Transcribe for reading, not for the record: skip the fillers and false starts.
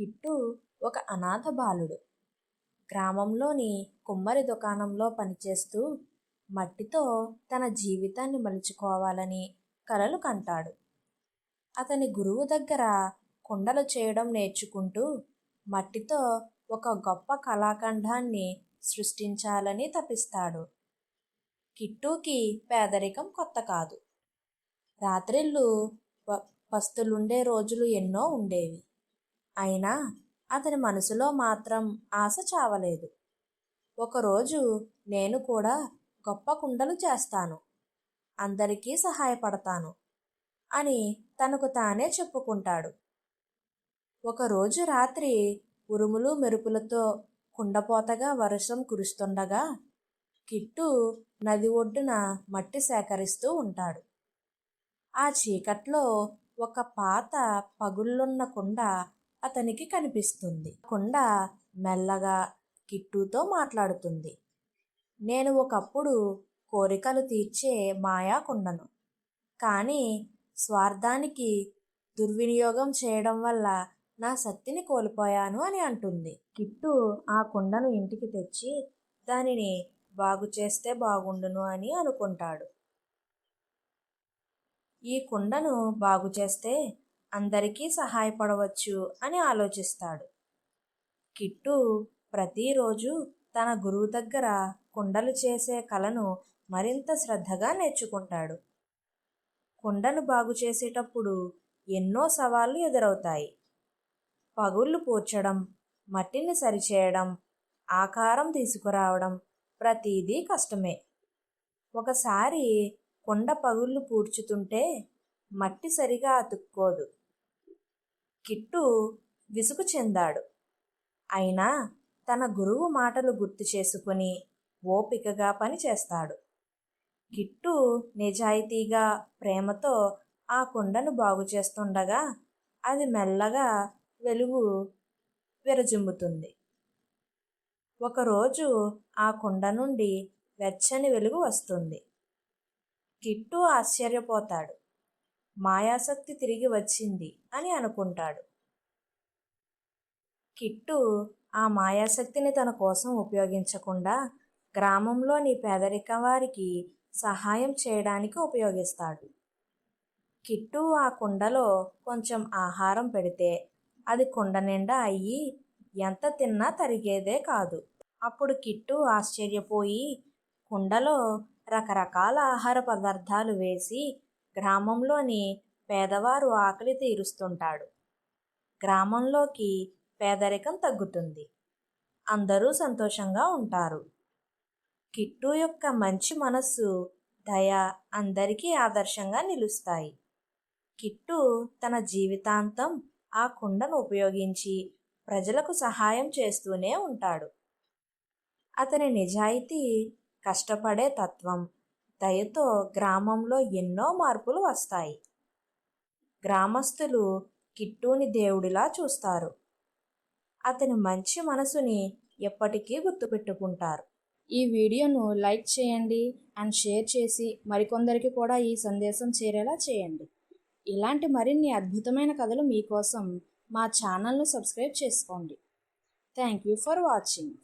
Kit ఒక అనాథ బాలుడు. గ్రామంలోని కుమ్మరి దుకాణంలో పనిచేస్తూ మట్టితో తన జీవితాన్ని మలుచుకోవాలని కలలు కంటాడు. అతని గురువు దగ్గర కుండలు చేయడం నేర్చుకుంటూ మట్టితో ఒక గొప్ప కళాఖండాన్ని సృష్టించాలని తపిస్తాడు. కిట్టుకి పేదరికం కొత్త కాదు. రాత్రిళ్ళు పస్తులుండే రోజులు ఎన్నో ఉండేవి. అయినా అతని మనసులో మాత్రం ఆశ చావలేదు. ఒకరోజు నేను కూడా గొప్ప కుండలు చేస్తాను, అందరికీ సహాయపడతాను అని తనకు తానే చెప్పుకుంటాడు. ఒకరోజు రాత్రి ఉరుములు మెరుపులతో కుండపోతగా వర్షం కురుస్తుండగా కిట్టు నది ఒడ్డున మట్టి సేకరిస్తూ ఉంటాడు. ఆ చీకట్లో ఒక పాత పగుళ్ళున్న కుండ అతనికి కనిపిస్తుంది. కుండ మెల్లగా కిట్టుతో మాట్లాడుతుంది. నేను ఒకప్పుడు కోరికలు తీర్చే మాయా కుండను, కానీ స్వార్థానికి దుర్వినియోగం చేయడం వల్ల నా శక్తిని కోల్పోయాను అని అంటుంది. కిట్టు ఆ కుండను ఇంటికి తెచ్చి దానిని బాగు చేస్తే బాగుండును అని అనుకుంటాడు. ఈ కుండను బాగు చేస్తే అందరికీ సహాయపడవచ్చు అని ఆలోచిస్తాడు. కిట్టు ప్రతిరోజు తన గురువు దగ్గర కుండలు చేసే కళను మరింత శ్రద్ధగా నేర్చుకుంటాడు. కుండను బాగు చేసేటప్పుడు ఎన్నో సవాళ్లు ఎదురవుతాయి. పగుళ్ళు పూడ్చడం, మట్టిని సరిచేయడం, ఆకారం తీసుకురావడం ప్రతిదీ కష్టమే. ఒకసారి కుండ పగుళ్ళు పూడ్చుతుంటే మట్టి సరిగా అతుక్కోదు. కిట్టు విసుగు చెందాడు. అయినా తన గురువు మాటలు గుర్తు చేసుకుని ఓపికగా పనిచేస్తాడు. కిట్టు నిజాయితీగా, ప్రేమతో ఆ కుండను బాగు చేస్తుండగా అది మెల్లగా వెలుగు విరజిమ్ముతుంది. ఒకరోజు ఆ కుండ నుండి వెచ్చని వెలుగు వస్తుంది. కిట్టు ఆశ్చర్యపోతాడు. మాయాశక్తి తిరిగి వచ్చింది అని అనుకుంటాడు. కిట్టు ఆ మాయాశక్తిని తన కోసం ఉపయోగించకుండా గ్రామంలోని పేదరిక వారికి సహాయం చేయడానికి ఉపయోగిస్తాడు. కిట్టు ఆ కుండలో కొంచెం ఆహారం పెడితే అది కుండ నిండా అయ్యి ఎంత తిన్నా తరిగేదే కాదు. అప్పుడు కిట్టు ఆశ్చర్యపోయి కుండలో రకరకాల ఆహార పదార్థాలు వేసి గ్రామంలోని పేదవారు ఆకలి తీరుస్తుంటాడు. గ్రామంలోకి పేదరికం తగ్గుతుంది. అందరూ సంతోషంగా ఉంటారు. కిట్టు యొక్క మంచి మనస్సు, దయ అందరికీ ఆదర్శంగా నిలుస్తాయి. కిట్టు తన జీవితాంతం ఆ కుండను ఉపయోగించి ప్రజలకు సహాయం చేస్తూనే ఉంటాడు. అతని నిజాయితీ, కష్టపడే తత్వం, దయతో గ్రామంలో ఎన్నో మార్పులు వస్తాయి. గ్రామస్తులు కిట్టుని దేవుడిలా చూస్తారు. అతని మంచి మనసుని ఎప్పటికీ గుర్తుపెట్టుకుంటారు. ఈ వీడియోను లైక్ చేయండి అండ్ షేర్ చేసి మరికొందరికి కూడా ఈ సందేశం చేరేలా చేయండి. ఇలాంటి మరిన్ని అద్భుతమైన కథలు మీకోసం మా ఛానల్ను సబ్స్క్రైబ్ చేసుకోండి. Thank you for watching.